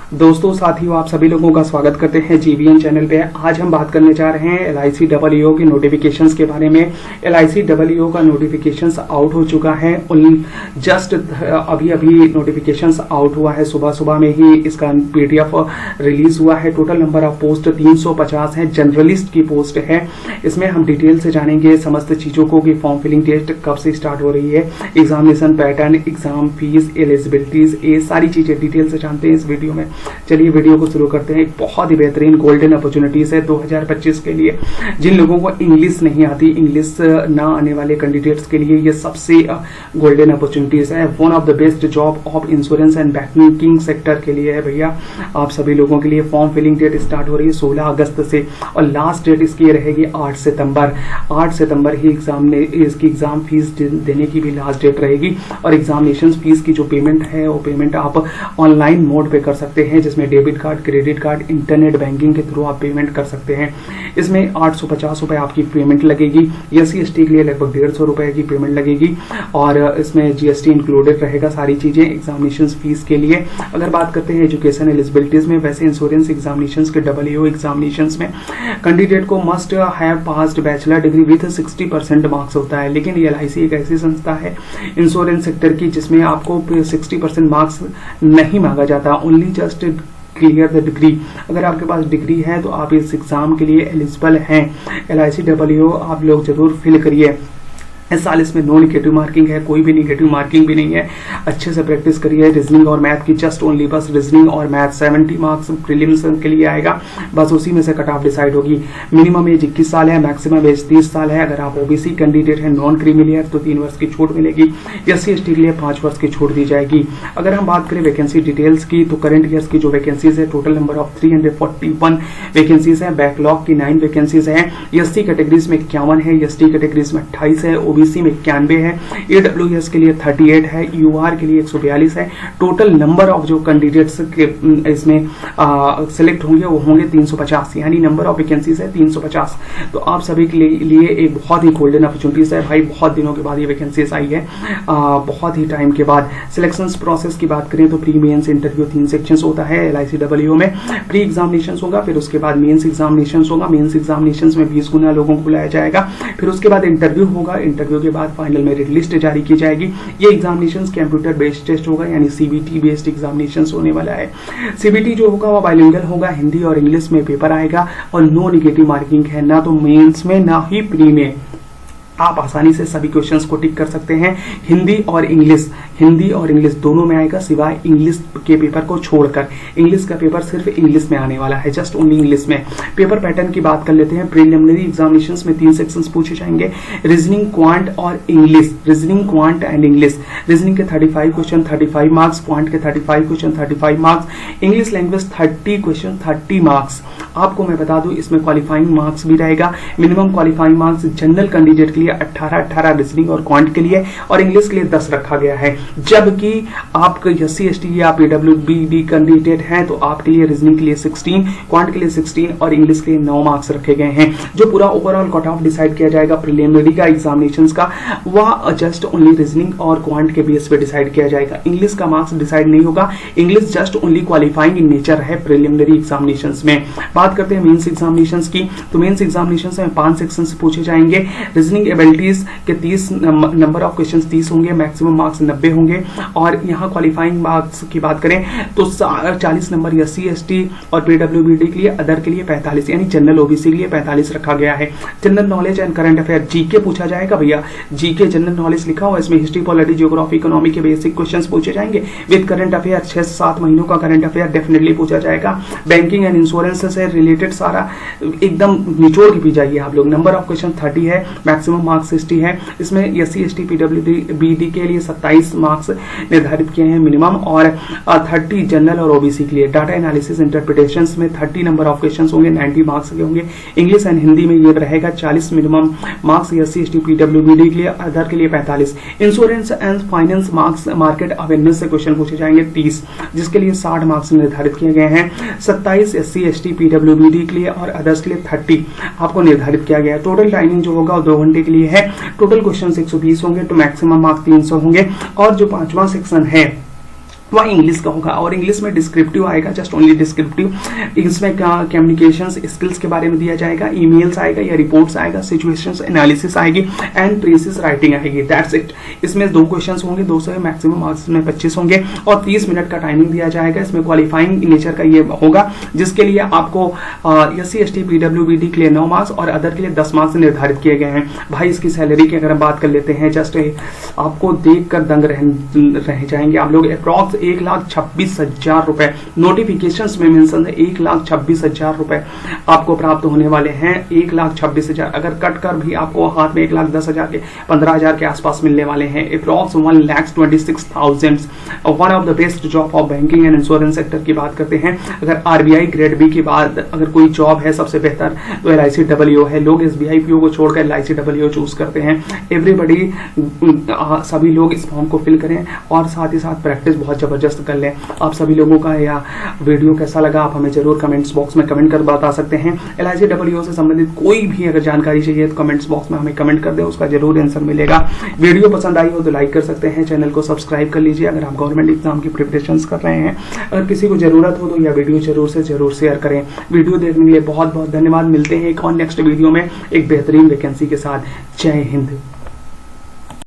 दोस्तों साथियों, आप सभी लोगों का स्वागत करते हैं जीवीएन चैनल पे। आज हम बात करने जा रहे हैं LIC EO के नोटिफिकेशंस के बारे में। LIC EO का नोटिफिकेशंस आउट हो चुका है। जस्ट अभी नोटिफिकेशंस आउट हुआ है, सुबह सुबह में ही इसका PDF रिलीज हुआ है। टोटल नंबर ऑफ पोस्ट 350 है, जर्नलिस्ट की पोस्ट है। इसमें हम डिटेल से जानेंगे समस्त चीजों को कि फॉर्म फिलिंग डेट कब से स्टार्ट हो रही है, examination pattern, exam fees, eligibilities, ये सारी चीजें डिटेल से जानते हैं इस वीडियो में। चलिए वीडियो को शुरू करते हैं। एक बहुत ही बेहतरीन गोल्डन अपॉर्चुनिटीज है 2025 के लिए। जिन लोगों को इंग्लिश नहीं आती, इंग्लिश ना आने वाले कैंडिडेट्स के लिए ये सबसे गोल्डन अपॉर्चुनिटीज है। One of the best job of insurance and banking sector के लिए है भैया, आप सभी लोगों के लिए। फॉर्म फिलिंग डेट स्टार्ट हो रही है 16 अगस्त से और लास्ट डेट इसकी रहेगी 8 सितंबर। 8 सितंबर ही इसकी एग्जाम फीस देने की भी लास्ट डेट रहेगी और एग्जामिनेशन फीस की जो पेमेंट है वो पेमेंट आप ऑनलाइन मोड पे कर सकते हैं, जिसमें debit card, credit card, internet banking के थ्रू आप पेमेंट कर सकते हैं। इसमें 850 रुपए आपकी पेमेंट लगेगी। SC/ST के लिए लगभग 150 रुपए की पेमेंट लगेगी और इसमें GST इंक्लूडेड रहेगा, सारी चीजें एग्जामिनेशन फीस के लिए। अगर बात करते हैं एजुकेशन एलिजिबिलिटीज में, वैसे इंश्योरेंस एग्जामिनेशन के EO एग्जामिनेशन में कैंडिडेट को must have passed bachelor degree with 60% marks होता है। लेकिन LIC एक ऐसी संस्था है इंश्योरेंस सेक्टर की जिसमें आपको 60% मार्क्स नहीं मांगा जाता, only just clear the degree. अगर आपके पास डिग्री है तो आप इस एग्जाम के लिए एलिजिबल हैं। LIC EO आप लोग जरूर फिल करिए। इस साल इसमें नो निगेटिव मार्किंग है, कोई भी निगेटिव मार्किंग भी नहीं है। अच्छे से प्रैक्टिस करिए रीजनिंग और मैथ की, जस्ट ओनली बस रीजनिंग और मैथ। 70 मार्क्स प्रीलिम्स के लिए आएगा, बस उसी में से कट ऑफ डिसाइड होगी। मिनिमम एज 21 साल है, मैक्सिमम एज 30 साल है। अगर आप OBC कैंडिडेट है, नॉन क्रीमिलियर, तो 3 वर्ष की छूट मिलेगी। SC/ST के लिए 5 वर्ष की छूट दी जाएगी। अगर हम बात करें वैकेंसी डिटेल्स की, तो करंट ईयर्स की जो वैकेंसीज है, टोटल नंबर ऑफ 341 वैकेंसीज है। बैकलॉग की 9 वैकेंसीज है। SC कैटेगरीज में 51 है, ST कैटेगरीज में 28 है, OBC में 91 है, AWS के लिए 38 है, UR के लिए 142 है। टोटल नंबर ऑफ जो कैंडिडेट्स इसमें सिलेक्ट होंगे वो होंगे 350, यानी नंबर ऑफ वैकेंसीज है 350। तो आप सभी के लिए एक बहुत ही गोल्डन अपॉर्चुनिटीज है भाई। बहुत दिनों के बाद ये वैकेंसीज आई है, बहुत ही टाइम के बाद। सिलेक्शन प्रोसेस की बात करें तो प्री मेंस इंटरव्यू 3 सेक्शंस होता है LIC EO में। प्री एग्जामिनेशन होगा, फिर उसके बाद मेंस एग्जामिनेशन होगा। मेंस एग्जामिनेशन में 20 गुना लोगों को बुलाया जाएगा। फिर उसके बाद इंटरव्यू होगा, इंटरव्यू के बाद फाइनल मेरिट लिस्ट जारी की जाएगी। ये एग्जामिनेशंस कंप्यूटर बेस्ड टेस्ट होगा, यानी CBT बेस्ड एग्जामिनेशंस होने वाला है। CBT जो होगा वो बाइलिंगुअल होगा, हिंदी और इंग्लिश में पेपर आएगा और नो निगेटिव मार्किंग है, ना तो मेंस में ना ही प्री में। आप आसानी से सभी क्वेश्चंस को टिक कर सकते हैं। हिंदी और इंग्लिश दोनों में आएगा, सिवाय इंग्लिश के पेपर को छोड़कर। इंग्लिश का पेपर सिर्फ इंग्लिश में आने वाला है, जस्ट ओनली इंग्लिश में। पेपर पैटर्न की बात कर लेते हैं। प्रीलिमिनरी एग्जामिनेशंस में 3 सेक्शंस पूछे जाएंगे, रीजनिंग, क्वांट और English. Reasoning, quant and English. Reasoning के 35 क्वेश्चन 35 मार्क्स, क्वांट के 35 question 35 marks, English language 30 question 30 marks. आपको मैं बता दूं इसमें क्वालिफाइंग मार्क्स भी रहेगा। Minimum qualifying marks general candidate के लिए 18 रीजनिंग और क्वांट के लिए और इंग्लिश के लिए 10 रखा गया है। जबकि आपके SC/ST या PWBD कैंडिडेट हैं तो आपके लिए रीजनिंग के लिए 16, क्वांट के लिए 16 और इंग्लिश के लिए 9 मार्क्स रखे गए हैं। जो पूरा ओवरऑल कट ऑफ डिसाइड किया जाएगा प्रीलिमिनरी का एग्जामिनेशंस का, वह जस्ट ओनली रीजनिंग और क्वांट के बेस पे डिसाइड किया जाएगा। इंग्लिश का मार्क्स डिसाइड नहीं होगा, English just only qualifying in nature है प्रीलिमिनरी एग्जामिनेशंस में। बात करते हैं मेंस एग्जामिनेशंस की, तो मेंस एग्जामिनेशंस में 5 सेक्शंस पूछे जाएंगे। रीजनिंग एबिलिटीज के 30 नंबर ऑफ क्वेश्चंस 30 होंगे, मैक्सिमम मार्क्स 90 होंगे। और यहाँ क्वालिफाइंग मार्क्स की बात करें तो 40 नंबर SC/ST और PWBD के लिए, अदर के लिए 45, यानी जनरल OBC के लिए 45 रखा गया है। General knowledge and current affair GK पूछा जाएगा भैया। GK जनरल नॉलेज लिखा हुआ, इसमें हिस्ट्री, पॉलिटी, ज्योग्राफी, इकोनॉमी के बेसिक क्वेश्चंस पूछे जाएंगे विद करंट अफेयर। 6 से 7 महीनों का करंट अफेयर डेफिनेटली पूछा जाएगा। बैंकिंग एंड इंश्योरेंस से रिलेटेड सारा एकदम निचोड़ के पी जाइए आप लोग। नंबर ऑफ क्वेश्चन 30 है, मैक्सिमम मार्क्स 60 है। इसमें SC/ST PWBD के लिए 27 मार्क्स निर्धारित किए हैं मिनिमम और 30 जनरल और OBC के लिए। डाटा एनालिसिस इंटरप्रिटेशन में 30 नंबर ऑफ क्वेश्चन होंगे, 90 मार्क्स के होंगे। इंग्लिश एंड हिंदी में ये रहेगा 40 मिनिमम मार्क्स SC/ST PWBD के लिए, अदर के लिए 45। Insurance and finance marks market awareness से क्वेश्चन पूछे जाएंगे 30, जिसके लिए 60 मार्क्स निर्धारित किए गए हैं। 27 SC/ST PWBD के लिए और अदर्स के लिए 30 आपको निर्धारित किया गया है। टोटल टाइमिंग जो होगा 2 घंटे के लिए है। टोटल क्वेश्चन 120 होंगे तो मैक्सिमम मार्क्स 300 होंगे। और जो 5वां सेक्शन है वह इंग्लिश का होगा और इंग्लिश में डिस्क्रिप्टिव आएगा, जस्ट ओनली डिस्क्रिप्टिव। इसमें कम्युनिकेशन स्किल्स के बारे में दिया जाएगा, ईमेल्स आएगा या रिपोर्ट्स आएगा, सिचुएशंस एनालिसिस आएगी एंड प्रीसिस राइटिंग आएगी। That's it. इसमें 2 क्वेश्चंस होंगे, 200 है, मैक्सिमम मार्क्स में 25 होंगे और 30 मिनट का टाइमिंग दिया जाएगा। इसमें क्वालिफाइंग नेचर का ये होगा, जिसके लिए आपको SC ST PWBD के लिए 9 मार्क्स और अदर के लिए 10 मार्क्स निर्धारित किए गए हैं। भाई इसकी सैलरी की अगर हम बात कर लेते हैं, जस्ट आपको देख कर दंग रह जाएंगे आप लोग। अप्रॉक्स 1,26,000 रुपए नोटिफिकेशन में मेंशन है, 1,26,000 रुपए आपको प्राप्त होने वाले हैं। 1,26,000 अगर कट कर भी आपको हाथ में 1,10,000 के 15,000 के आसपास मिलने वाले हैं। Approx 1,26,000। One of the best job of banking and insurance sector की बात करते हैं, अगर RBI ग्रेड बी के बाद अगर कोई जॉब है सबसे बेहतर तो LIC WO है। लोग SBI PO को छोड़कर LIC WO चूज करते हैं। एवरीबडी सभी लोग इस फॉर्म को फिल करें और साथ ही साथ प्रैक्टिस बहुत जबरदस्त कर लें। आप सभी लोगों का यह वीडियो कैसा लगा आप हमें जरूर कमेंट्स बॉक्स में कमेंट कर बता सकते हैं। LIC WO से संबंधित कोई भी अगर जानकारी चाहिए तो कमेंट्स बॉक्स में हमें कमेंट कर दें, उसका जरूर आंसर मिलेगा। वीडियो पसंद आई हो तो लाइक कर सकते हैं, चैनल को सब्सक्राइब कर लीजिए अगर आप गवर्नमेंट एग्जाम की प्रिपरेशन कर रहे हैं। अगर किसी को जरूरत हो तो यह वीडियो जरूर से जरूर शेयर करें। वीडियो देखने के लिए बहुत बहुत धन्यवाद। मिलते हैं एक और नेक्स्ट वीडियो में एक बेहतरीन वैकेंसी के साथ। जय हिंद।